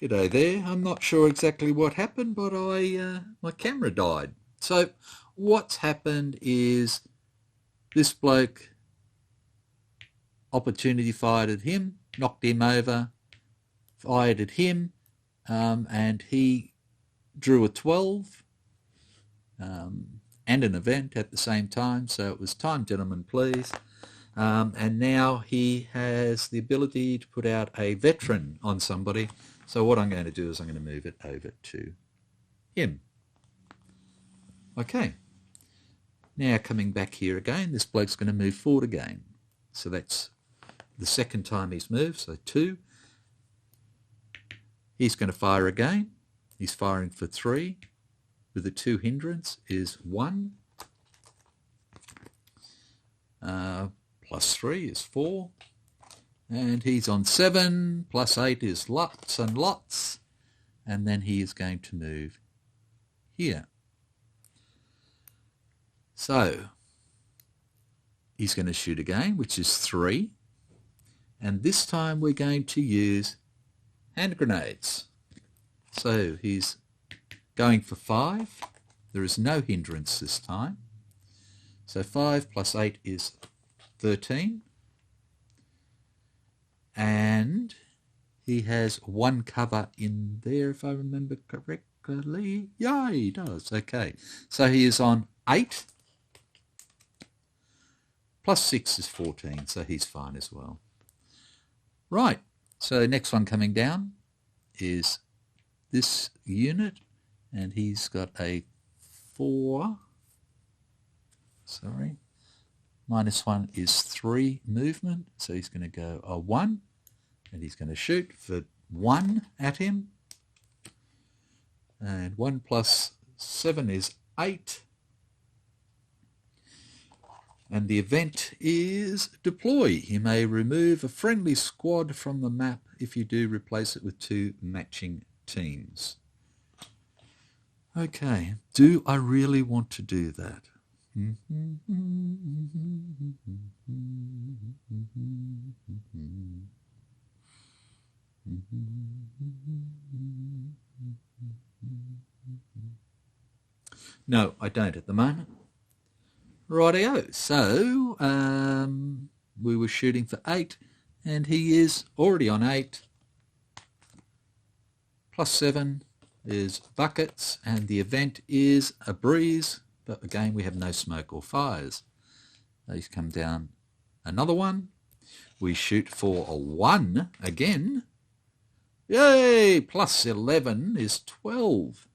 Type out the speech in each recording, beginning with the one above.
G'day there. I'm not sure exactly what happened, but my camera died. So what's happened is this bloke opportunity fired at him, knocked him over, fired at him, and he drew a 12 and an event at the same time. So it was time, gentlemen, please. And now he has the ability to put out a veteran on somebody. So what I'm going to do is I'm going to move it over to him. Okay. Now coming back here again, this bloke's going to move forward again. So that's the second time he's moved, so 2. He's going to fire again. He's firing for 3. With the 2 hindrance is 1. Plus 3 is 4. And he's on 7, plus 8 is lots and lots. And then he is going to move here. So he's going to shoot again, which is 3. And this time we're going to use hand grenades. So he's going for 5. There is no hindrance this time. So 5 plus 8 is 13. And he has 1 cover in there, if I remember correctly. Yeah, he does. Okay. So he is on 8. Plus 6 is 14, so he's fine as well. Right. So next one coming down is this unit, and he's got a 4. Sorry. -1 is 3 movement, so he's going to go a 1, and he's going to shoot for 1 at him. And 1 plus 7 is 8. And the event is deploy. You may remove a friendly squad from the map. If you do, replace it with 2 matching teams. Okay, do I really want to do that? No, I don't at the moment. Rightio. So we were shooting for 8, and he is already on 8. Plus 7 is buckets, and the event is a breeze. But again, we have no smoke or fires. He's come down another one. We shoot for a 1 again. Yay! Plus 11 is 12.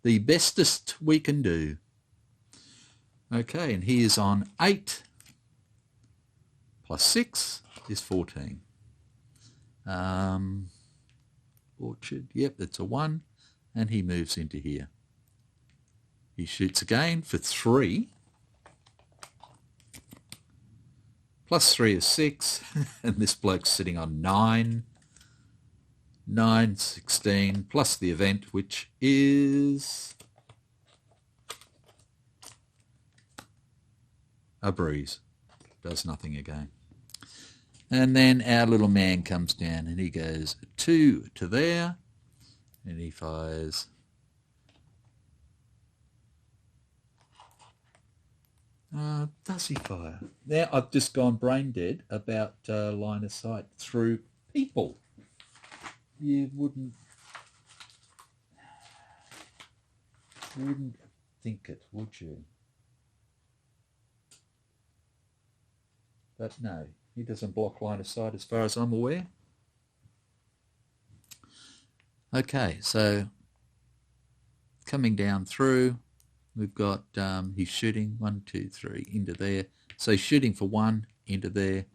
The bestest we can do. Okay, and he is on 8. Plus 6 is 14. Orchard, yep, that's a 1. And he moves into here. He shoots again for 3. Plus 3 is 6. And this bloke's sitting on 9. 9, 16, plus the event, which is a breeze. Does nothing again. And then our little man comes down and he goes 2 to there. And he fires... does he fire? Now I've just gone brain dead about line of sight through people. You wouldn't think it, would you? But no, he doesn't block line of sight as far as I'm aware. Okay, so coming down through, we've got, he's shooting 1, 2, 3 into there. So he's shooting for 1 into there.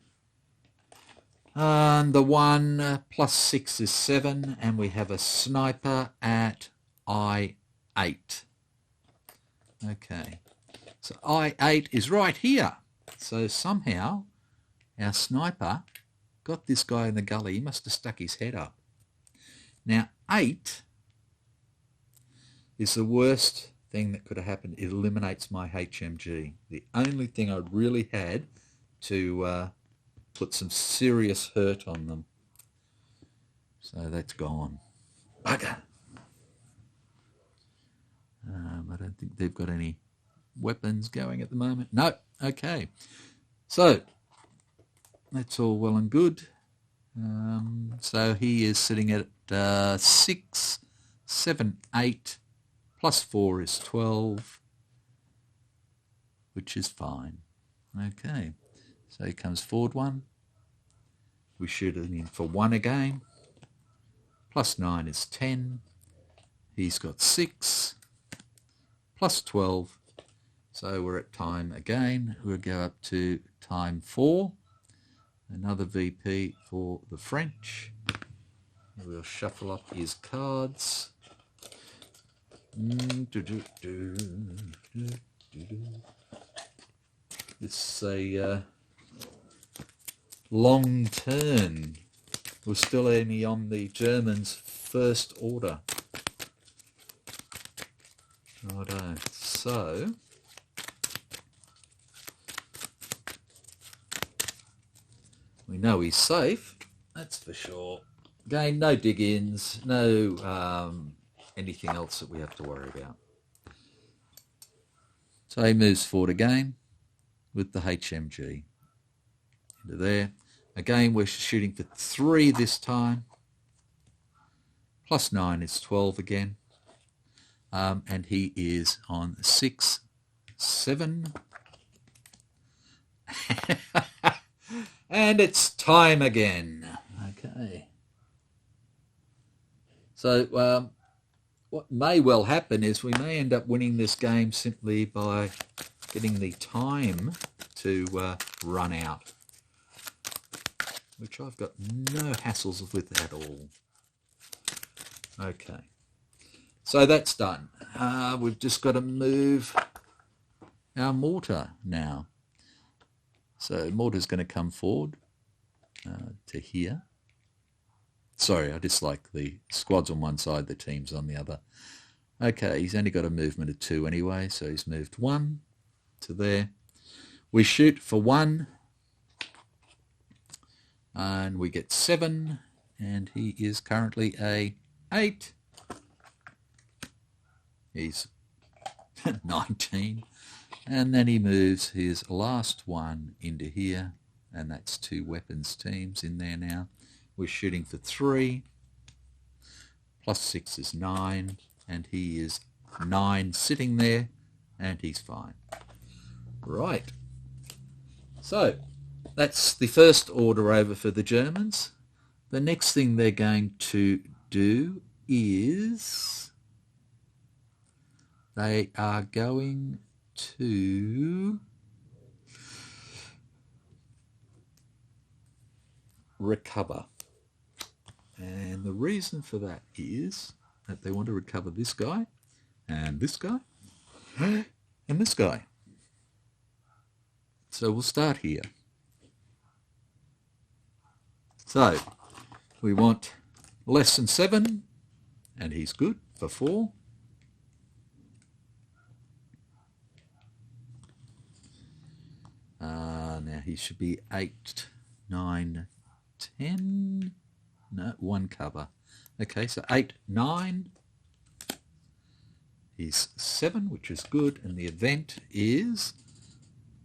And the 1 plus 6 is 7, and we have a sniper at I8. Okay, so I8 is right here. So somehow our sniper got this guy in the gully. He must have stuck his head up. Now 8 is the worst thing that could have happened. It eliminates my HMG. The only thing I really had to put some serious hurt on them. So that's gone. Bugger. I don't think they've got any weapons going at the moment. No. Okay. So that's all well and good. So he is sitting at 6, 7, 8, plus 4 is 12, which is fine. Okay. So he comes forward 1. We shoot it in for 1 again. Plus 9 is 10. He's got 6. Plus 12. So we're at time again. We'll go up to time 4. Another VP for the French. We'll shuffle up his cards. It's a long turn. We're still only on the Germans' first order. Righto. So we know he's safe, that's for sure. Again, no dig-ins, no anything else that we have to worry about. So he moves forward again with the HMG. Into there. Again, we're shooting for 3 this time. Plus 9 is 12 again. And he is on 6, 7. And it's time again. Okay. So what may well happen is we may end up winning this game simply by getting the time to run out, which I've got no hassles with at all. Okay. So that's done. We've just got to move our mortar now. So mortar's going to come forward to here. Sorry, I just like the squads on one side, the teams on the other. Okay, he's only got a movement of 2 anyway, so he's moved 1 to there. We shoot for 1, and we get 7, and he is currently a 8. He's 19. And then he moves his last one into here, and that's 2 weapons teams in there now. We're shooting for 3. Plus 6 is 9, and he is 9 sitting there, and he's fine. Right. So that's the first order over for the Germans. The next thing they're going to do is they are going to recover. And the reason for that is that they want to recover this guy, and this guy, and this guy. So we'll start here. So we want less than 7, and he's good for 4. Now he should be 8, 9, 10. No, 1 cover. Okay, so 8, 9. He's 7, which is good, and the event is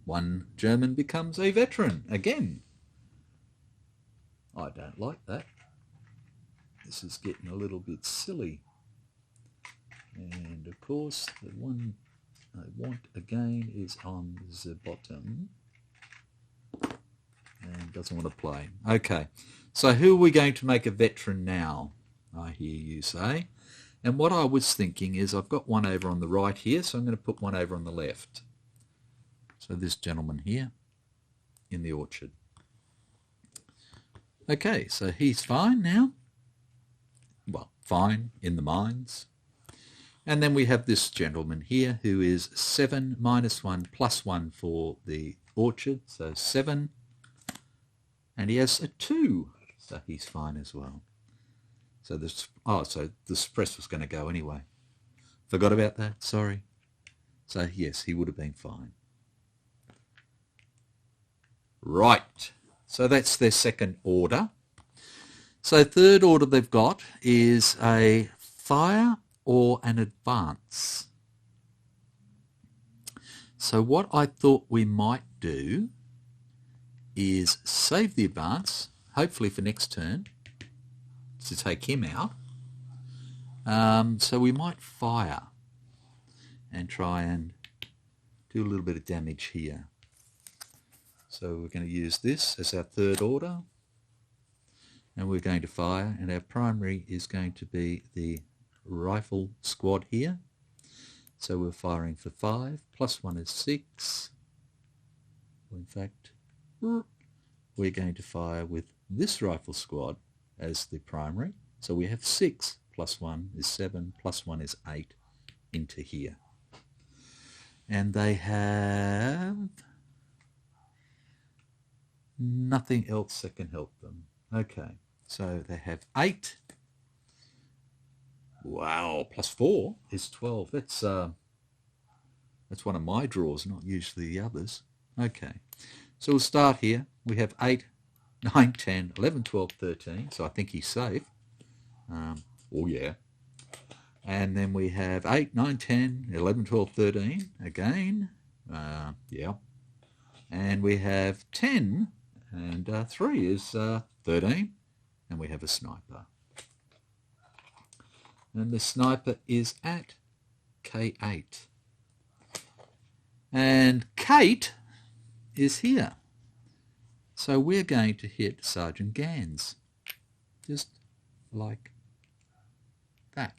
1 German becomes a veteran again. I don't like that. This is getting a little bit silly. And of course, the one I want again is on the bottom. And doesn't want to play. Okay, so who are we going to make a veteran now? I hear you say. And what I was thinking is I've got one over on the right here, so I'm going to put one over on the left. So this gentleman here in the orchard. Okay, so he's fine now. Well, fine in the mines. And then we have this gentleman here who is 7 minus 1 plus 1 for the orchard, so 7. And he has a 2, so he's fine as well. So this, so the suppress was going to go anyway. Forgot about that, sorry. So yes, he would have been fine. Right, so that's their second order. So third order they've got is a fire or an advance. So what I thought we might do is save the advance, hopefully for next turn, to take him out. So we might fire and try and do a little bit of damage here. So we're going to use this as our third order, and we're going to fire, and our primary is going to be the rifle squad here. So we're firing for 5, plus 1 is 6. In fact, we're going to fire with this rifle squad as the primary. So we have 6, plus 1 is 7, plus 1 is 8 into here. And they have nothing else that can help them. Okay, so they have 8. Wow, plus 4 is 12. That's one of my draws, not usually the others. Okay, so we'll start here. We have 8, 9, 10, 11, 12, 13. So I think he's safe. Oh, yeah. And then we have 8, 9, 10, 11, 12, 13. Again. Yeah. And we have 10. And 3 is 13. And we have a sniper. And the sniper is at K8. And Kate is here. So we're going to hit Sergeant Gans. Just like that.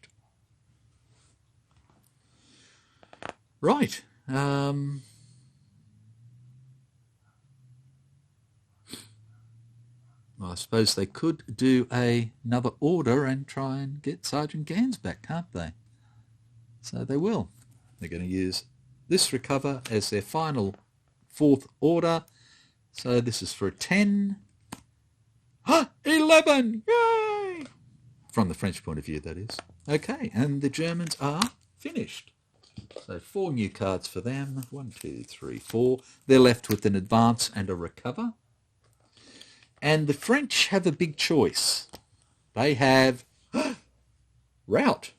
Right. Well, I suppose they could do another order and try and get Sergeant Gans back, can't they? So they will. They're going to use this recover as their final 4th order. So this is for a 10. 11! Yay! From the French point of view, that is. Okay, and the Germans are finished. So 4 new cards for them. 1, 2, 3, 4. They're left with an advance and a recover. And the French have a big choice. They have rout.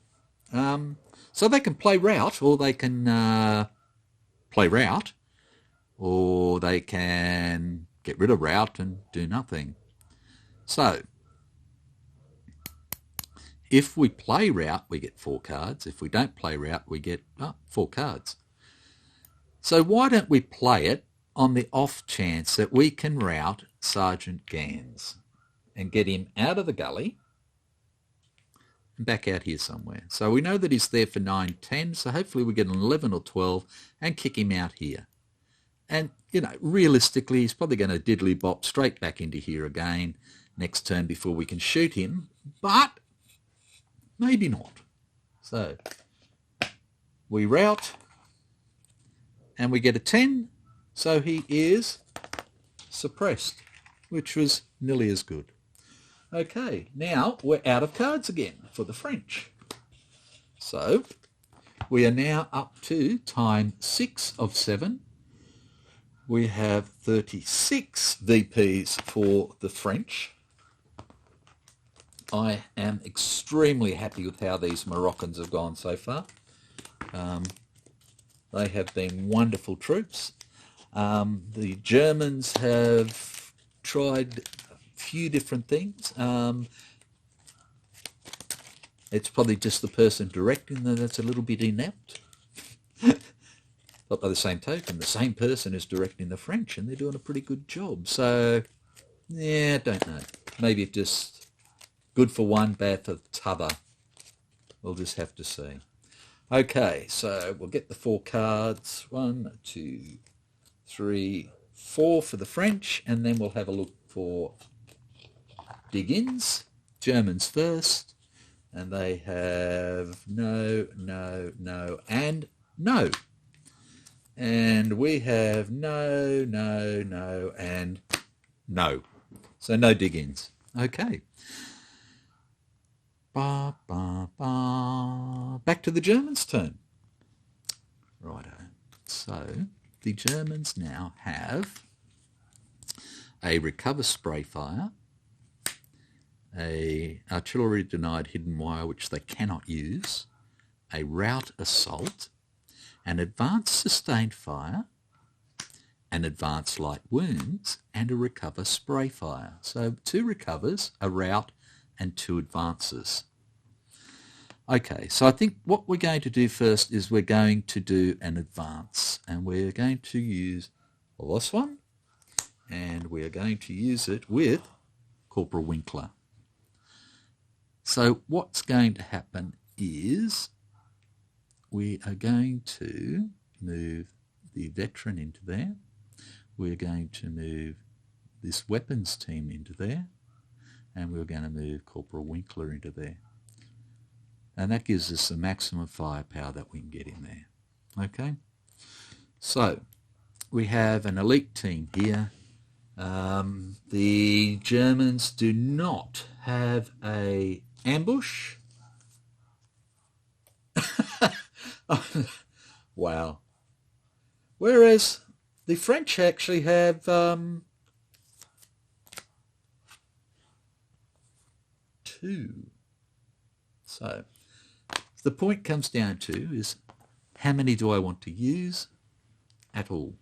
So they can play rout, or they can play rout, or they can get rid of rout and do nothing. So if we play rout, we get 4 cards. If we don't play rout, we get 4 cards. So why don't we play it on the off chance that we can rout Sergeant Gans and get him out of the gully and back out here somewhere. So we know that he's there for 9, 10, so hopefully we get an 11 or 12 and kick him out here. And, you know, realistically, he's probably going to diddly-bop straight back into here again next turn before we can shoot him, but maybe not. So we rout and we get a 10, so he is suppressed, which was nearly as good. Okay, now we're out of cards again for the French. So we are now up to time 6 of 7. We have 36 VPs for the French. I am extremely happy with how these Moroccans have gone so far. They have been wonderful troops. The Germans have tried a few different things. It's probably just the person directing them that's a little bit inept. But by the same token, the same person is directing the French and they're doing a pretty good job. So, yeah, don't know. Maybe it's just good for one, bad for the t'other. We'll just have to see. Okay, so we'll get the 4 cards. 1, 2, 3, 4 for the French, and then we'll have a look for dig-ins. Germans first, and they have no, no, no, and no. And we have no, no, no, and no. So no dig-ins. Okay. Ba, ba, ba. Back to the Germans' turn. Righto. So the Germans now have a recover spray fire, a artillery denied hidden wire which they cannot use, a rout assault, an advanced sustained fire, an advanced light wounds, and a recover spray fire. So 2 recovers, a rout, and 2 advances. Okay, so I think what we're going to do first is we're going to do an advance, and we're going to use this one, and we're going to use it with Corporal Winkler. So what's going to happen is we are going to move the veteran into there. We're going to move this weapons team into there, and we're going to move Corporal Winkler into there. And that gives us the maximum firepower that we can get in there. Okay? So, we have an elite team here. The Germans do not have a ambush. Wow. Whereas the French actually have two. So the point comes down to is how many do I want to use at all?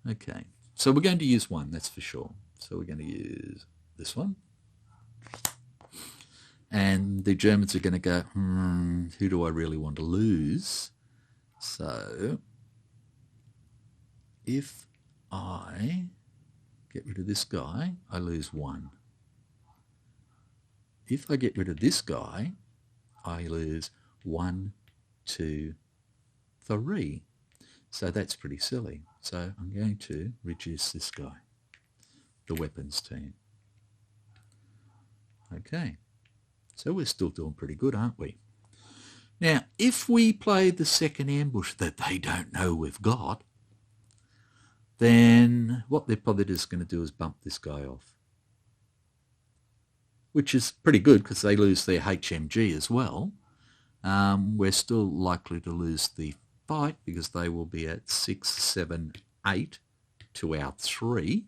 Okay, so we're going to use one, that's for sure. So we're going to use this one. And the Germans are going to go, who do I really want to lose? So if I get rid of this guy, I lose 1. If I get rid of this guy, I lose 1, 2, 3. So that's pretty silly. So I'm going to reduce this guy, the weapons team. Okay, so we're still doing pretty good, aren't we? Now, if we play the second ambush that they don't know we've got, then what they're probably just going to do is bump this guy off, which is pretty good because they lose their HMG as well. We're still likely to lose the fight because they will be at 6, 7, 8 to our 3.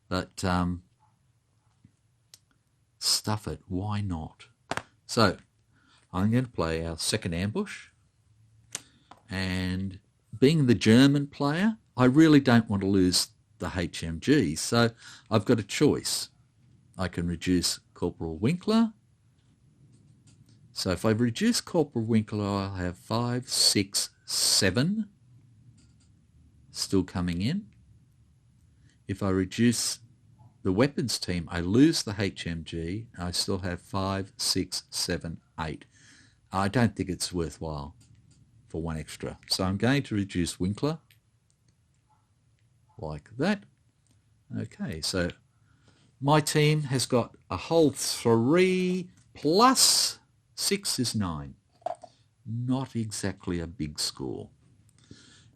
But stuff it, why not? So I'm going to play our second ambush, and being the German player, I really don't want to lose the HMG, so I've got a choice. I can reduce Corporal Winkler. So if I reduce Corporal Winkler, I'll have 5, 6, 7 still coming in. If I reduce the weapons team, I lose the HMG. I still have 5, 6, 7, 8. I don't think it's worthwhile for 1 extra. So I'm going to reduce Winkler like that. Okay, so my team has got a whole 3 plus 6 is 9. Not exactly a big score.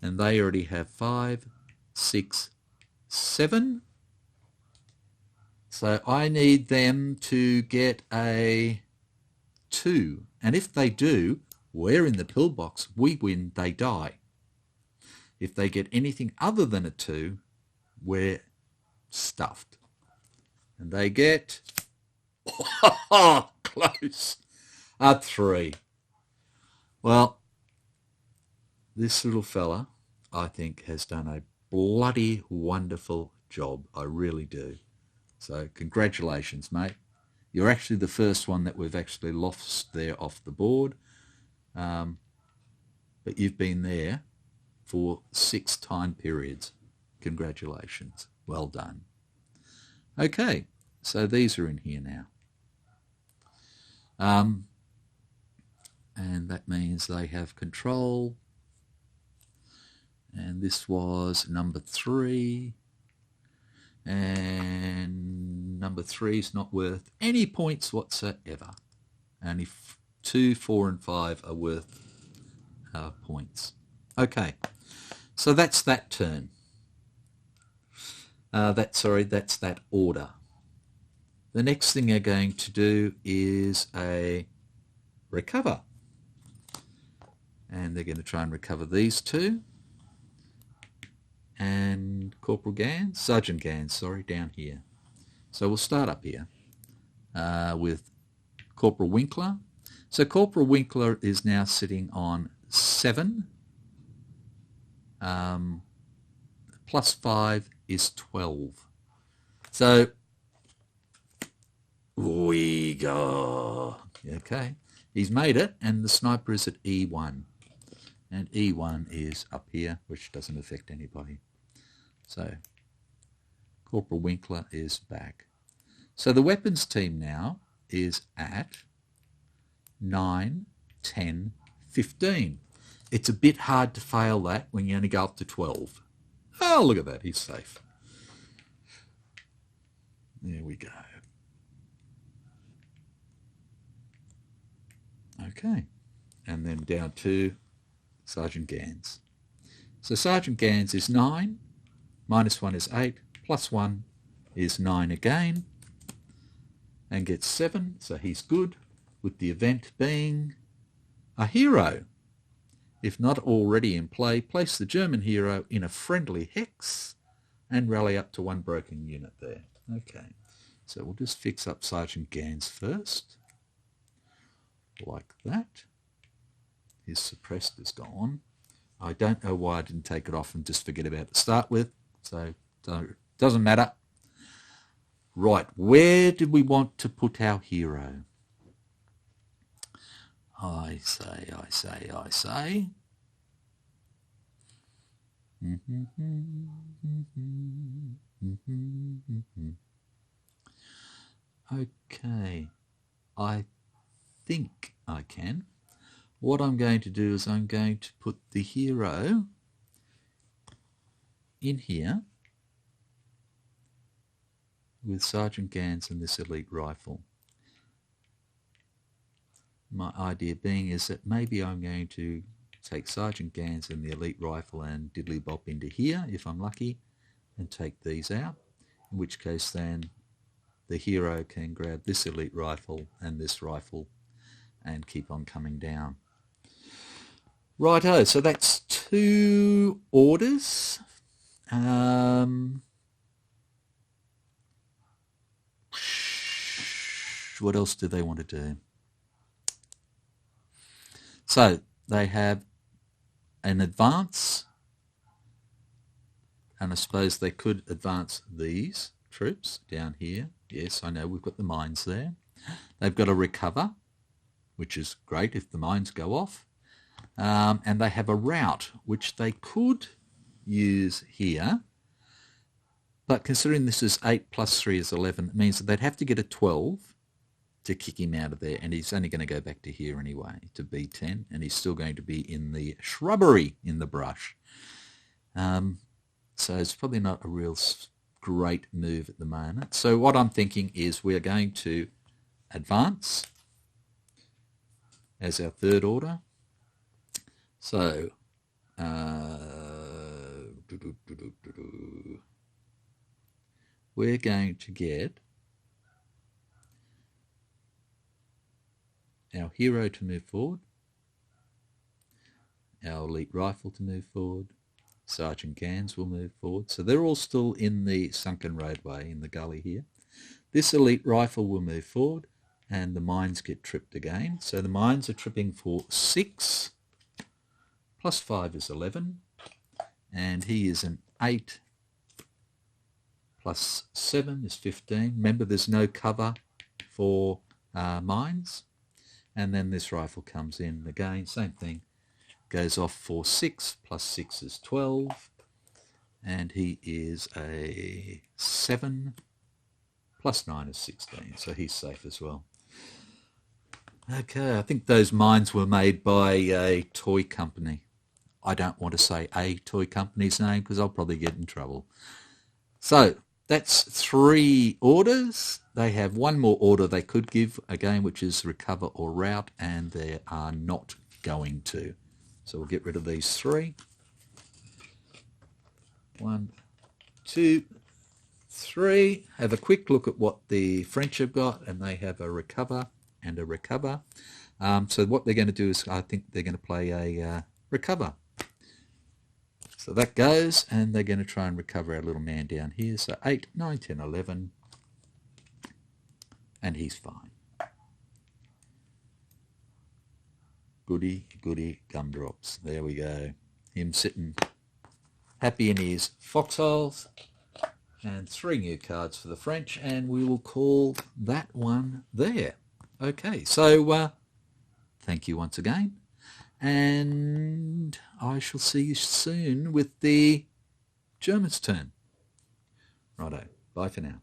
And they already have 5, 6, 7. So I need them to get a 2. And if they do, we're in the pillbox. We win, they die. If they get anything other than a 2, we're stuffed. And they get, close, a 3. Well, this little fella, I think, has done a bloody wonderful job. I really do. So congratulations, mate. You're actually the first one that we've actually lost there off the board. But you've been there for 6 time periods. Congratulations. Well done. Okay, so these are in here now. And that means they have control. And this was number 3. And number 3 is not worth any points whatsoever. Only 2, 4 and 5 are worth points. Okay, so that's that turn. That's that order. The next thing they're going to do is a recover. And they're going to try and recover these 2. And Sergeant Gans, sorry, down here. So we'll start up here. with Corporal Winkler. So Corporal Winkler is now sitting on 7. Plus 5 is 12. So we go. Okay. He's made it, and the sniper is at E1. And E1 is up here, which doesn't affect anybody. So Corporal Winkler is back. So the weapons team now is at 9, 10, 15. It's a bit hard to fail that when you only go up to 12. Oh, look at that. He's safe. There we go. Okay. And then down to Sergeant Gans. So Sergeant Gans is 9. Minus 1 is 8. Plus 1 is 9 again. And gets 7. So he's good. With the event being a hero. If not already in play, place the German hero in a friendly hex and rally up to 1 broken unit there. Okay, so we'll just fix up Sergeant Gans first, like that. His suppressed is gone. I don't know why I didn't take it off and just forget about it to start with, so doesn't matter. Right, where did we want to put our hero? I say. Okay, I think I can. What I'm going to do is I'm going to put the hero in here with Sergeant Gans and this elite rifle. My idea being is that maybe I'm going to take Sergeant Gans and the elite rifle and diddly bop into here if I'm lucky and take these out, in which case then the hero can grab this elite rifle and this rifle and keep on coming down. Righto, so that's 2 orders. What else do they want to do? So they have an advance, and I suppose they could advance these troops down here. Yes, I know we've got the mines there. They've got a recover, which is great if the mines go off. And they have a route, which they could use here. But considering this is 8 plus 3 is 11, it means that they'd have to get a 12 to kick him out of there, and he's only going to go back to here anyway, to B10, and he's still going to be in the shrubbery in the brush. So it's probably not a real great move at the moment. So what I'm thinking is we're going to advance as our 3rd order. So we're going to get our hero to move forward, our elite rifle to move forward, Sergeant Gans will move forward. So they're all still in the sunken roadway in the gully here. This elite rifle will move forward and the mines get tripped again. So the mines are tripping for 6, plus 5 is 11, and he is an 8, plus 7 is 15. Remember, there's no cover for mines. And then this rifle comes in again, same thing, goes off for 6, plus 6 is 12, and he is a 7, plus 9 is 16, so he's safe as well. Okay, I think those mines were made by a toy company. I don't want to say a toy company's name because I'll probably get in trouble. So that's 3 orders. They have 1 more order they could give again, which is recover or rout, and they are not going to. So we'll get rid of these 3. 1, 2, 3. Have a quick look at what the French have got, and they have a recover and a recover. So what they're going to do is I think they're going to play a recover. So that goes, and they're going to try and recover our little man down here. So 8, 9, 10, 11. and he's fine. Goody, goody gumdrops. There we go. Him sitting happy in his foxholes. And 3 new cards for the French, and we will call that one there. Okay, so thank you once again, and I shall see you soon with the Germans' turn. Righto, bye for now.